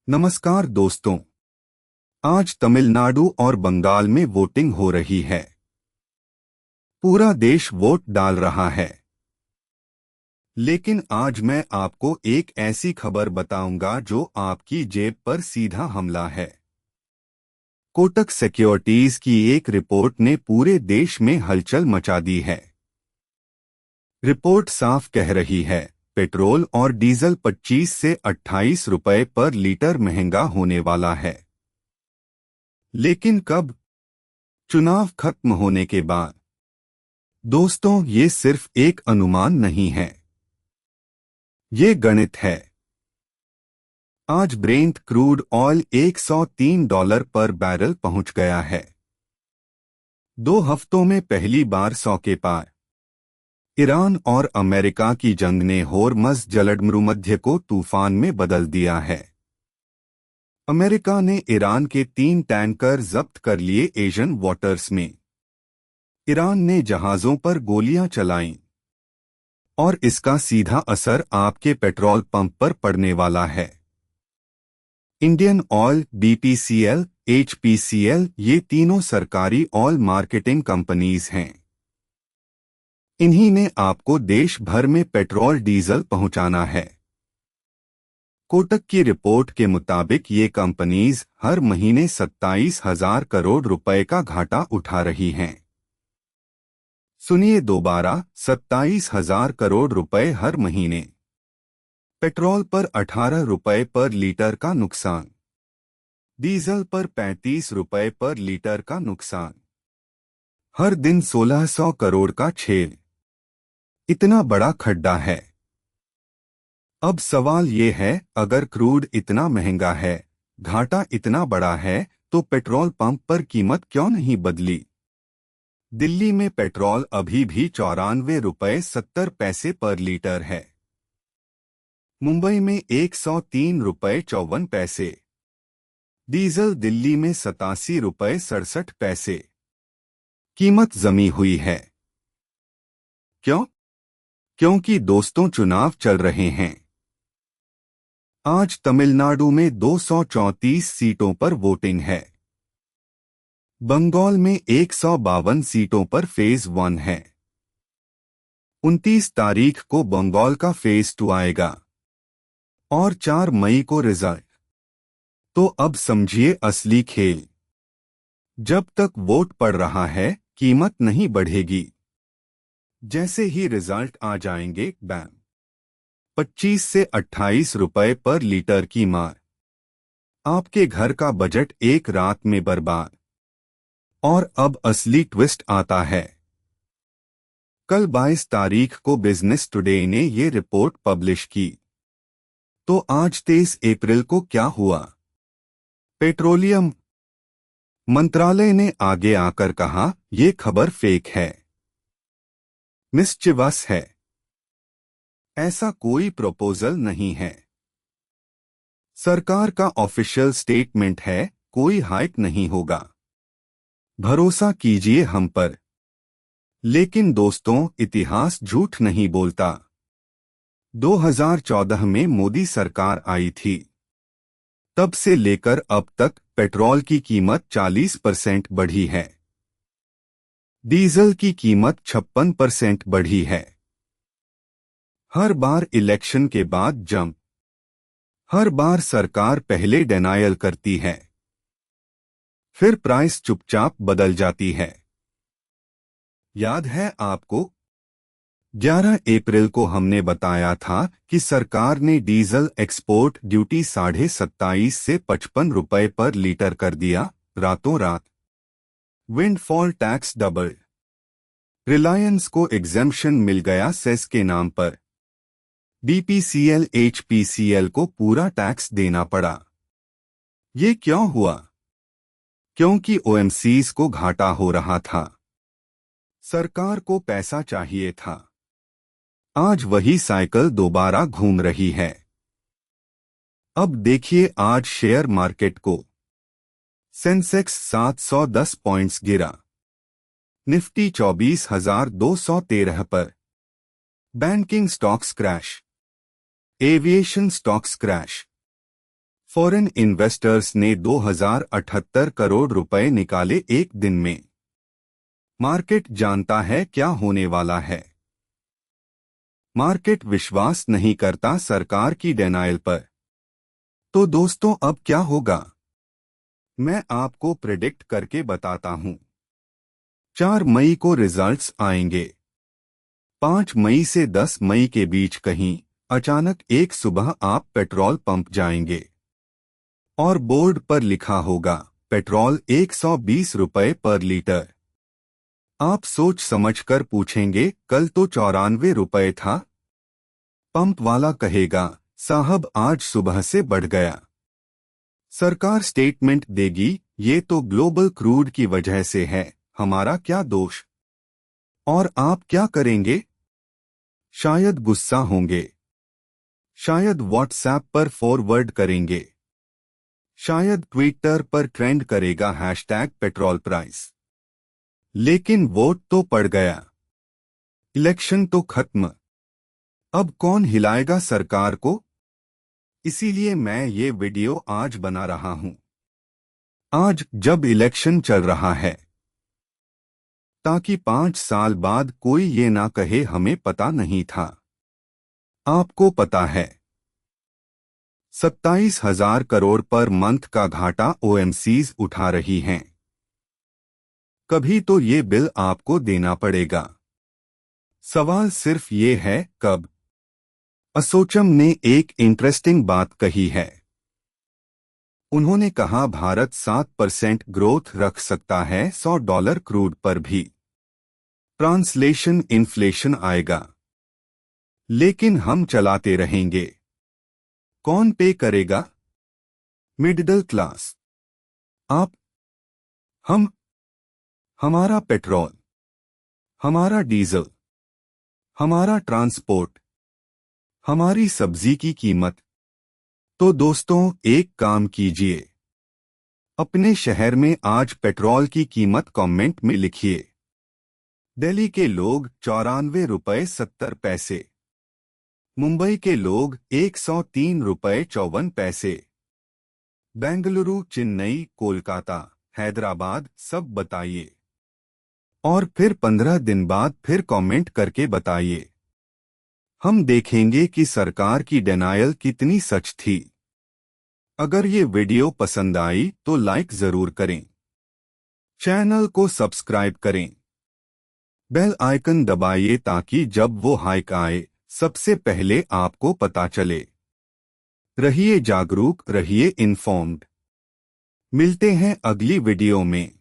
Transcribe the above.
नमस्कार दोस्तों। आज तमिलनाडु और बंगाल में वोटिंग हो रही है। पूरा देश वोट डाल रहा है। लेकिन आज मैं आपको एक ऐसी खबर बताऊंगा जो आपकी जेब पर सीधा हमला है। कोटक सिक्योरिटीज की एक रिपोर्ट ने पूरे देश में हलचल मचा दी है। रिपोर्ट साफ कह रही है, पेट्रोल और डीजल 25 से 28 रुपए पर लीटर महंगा होने वाला है। लेकिन कब? चुनाव खत्म होने के बाद। दोस्तों, ये सिर्फ एक अनुमान नहीं है, ये गणित है। आज ब्रेंट क्रूड ऑयल $103 पर बैरल पहुंच गया है। 2 हफ्तों में पहली बार 100 के पार। ईरान और अमेरिका की जंग ने होर्मज़ जलसंधि को तूफान में बदल दिया है। अमेरिका ने ईरान के 3 टैंकर जब्त कर लिए एशियन वाटर्स में। ईरान ने जहाजों पर गोलियां चलाईं और इसका सीधा असर आपके पेट्रोल पंप पर पड़ने वाला है। इंडियन ऑयल, बीपीसीएल, एचपीसीएल ये तीनों सरकारी ऑयल मार्केटिंग कंपनीज हैं। इन्हीं ने आपको देश भर में पेट्रोल डीजल पहुंचाना है। कोटक की रिपोर्ट के मुताबिक ये कंपनीज हर महीने 27,000 करोड़ रुपए का घाटा उठा रही हैं। सुनिए दोबारा, 27,000 करोड़ रुपए हर महीने। पेट्रोल पर 18 रुपए पर लीटर का नुकसान, डीजल पर 35 रुपए पर लीटर का नुकसान। हर दिन 1,600 करोड़ का छेद। इतना बड़ा खड्डा है। अब सवाल ये है, अगर क्रूड इतना महंगा है, घाटा इतना बड़ा है, तो पेट्रोल पंप पर कीमत क्यों नहीं बदली? दिल्ली में पेट्रोल अभी भी 94 रुपए 70 पैसे पर लीटर है। मुंबई में 103 रुपए 54 पैसे। डीजल दिल्ली में 87 रुपए 67 पैसे। कीमत जमी हुई है। क्यों? क्योंकि दोस्तों, चुनाव चल रहे हैं। आज तमिलनाडु में 234 सीटों पर वोटिंग है। बंगाल में 152 सीटों पर फेज 1 है। 29 तारीख को बंगाल का फेज 2 आएगा और 4 मई को रिजल्ट। तो अब समझिए असली खेल। जब तक वोट पड़ रहा है, कीमत नहीं बढ़ेगी। जैसे ही रिजल्ट आ जाएंगे, बैम, 25 से 28 रुपए पर लीटर की मार। आपके घर का बजट एक रात में बर्बाद। और अब असली ट्विस्ट आता है। कल 22 तारीख को बिजनेस टुडे ने ये रिपोर्ट पब्लिश की। तो आज 23 अप्रैल को क्या हुआ? पेट्रोलियम मंत्रालय ने आगे आकर कहा, ये खबर फेक है, मिस्चिवस है। ऐसा कोई प्रपोजल नहीं है। सरकार का ऑफिशियल स्टेटमेंट है, कोई हाइक नहीं होगा। भरोसा कीजिए हम पर। लेकिन दोस्तों, इतिहास झूठ नहीं बोलता। 2014 में मोदी सरकार आई थी। तब से लेकर अब तक पेट्रोल की कीमत 40% बढ़ी है। डीजल की कीमत 56% बढ़ी है। हर बार इलेक्शन के बाद जंप। हर बार सरकार पहले डिनायल करती है, फिर प्राइस चुपचाप बदल जाती है। याद है आपको? 11 अप्रैल को हमने बताया था कि सरकार ने डीजल एक्सपोर्ट ड्यूटी 27.5 से 55 रुपए पर लीटर कर दिया, रातों रात। Windfall tax double. रिलायंस को एग्जेम्पशन मिल गया सेस के नाम पर। बीपीसीएल, एचपीसीएल को पूरा टैक्स देना पड़ा। ये क्यों हुआ? क्योंकि ओएमसीज को घाटा हो रहा था। सरकार को पैसा चाहिए था। आज वही साइकिल दोबारा घूम रही है। अब देखिए आज शेयर मार्केट को। सेंसेक्स 710 पॉइंट्स गिरा। निफ्टी 24,213 पर। Banking stocks crash. Aviation stocks crash. Foreign investors ने 2078 करोड़ रुपए निकाले एक दिन में। मार्केट जानता है क्या होने वाला है। मार्केट विश्वास नहीं करता सरकार की डेनायल पर। तो दोस्तों अब क्या होगा, मैं आपको प्रेडिक्ट करके बताता हूं। 4 मई को रिजल्ट्स आएंगे। 5 मई से 10 मई के बीच कहीं अचानक एक सुबह आप पेट्रोल पंप जाएंगे और बोर्ड पर लिखा होगा पेट्रोल 120 रुपए पर लीटर। आप सोच समझकर पूछेंगे कल तो 94 रुपए था। पंप वाला कहेगा साहब आज सुबह से बढ़ गया। सरकार स्टेटमेंट देगी ये तो ग्लोबल क्रूड की वजह से है, हमारा क्या दोष। और आप क्या करेंगे? शायद गुस्सा होंगे, शायद व्हाट्सएप पर फॉरवर्ड करेंगे, शायद ट्विटर पर ट्रेंड करेगा हैशटैग पेट्रोल प्राइस। लेकिन वोट तो पड़ गया, इलेक्शन तो खत्म। अब कौन हिलाएगा सरकार को? इसीलिए मैं ये वीडियो आज बना रहा हूं, आज जब इलेक्शन चल रहा है, ताकि 5 साल बाद कोई ये ना कहे हमें पता नहीं था। आपको पता है 27,000 करोड़ पर मंथ का घाटा ओएमसीज उठा रही हैं। कभी तो ये बिल आपको देना पड़ेगा। सवाल सिर्फ ये है कब। असोचम ने एक इंटरेस्टिंग बात कही है। उन्होंने कहा भारत 7% ग्रोथ रख सकता है $100 क्रूड पर भी। ट्रांसलेशन इन्फ्लेशन आएगा, लेकिन हम चलाते रहेंगे। कौन पे करेगा? Middle class. आप, हम। हमारा पेट्रोल, हमारा डीजल, हमारा ट्रांसपोर्ट, हमारी सब्जी की कीमत। तो दोस्तों एक काम कीजिए, अपने शहर में आज पेट्रोल की कीमत कमेंट में लिखिए। दिल्ली के लोग 94 रुपए 70 पैसे, मुंबई के लोग 103 रुपए 54 पैसे, बेंगलुरु, चेन्नई, कोलकाता, हैदराबाद सब बताइए। और फिर 15 दिन बाद फिर कमेंट करके बताइए। हम देखेंगे कि सरकार की डेनायल कितनी सच थी। अगर ये वीडियो पसंद आई तो लाइक जरूर करें, चैनल को सब्सक्राइब करें, बेल आइकन दबाइए ताकि जब वो हाइक आए सबसे पहले आपको पता चले। रहिए जागरूक, रहिए इन्फॉर्म्ड। मिलते हैं अगली वीडियो में।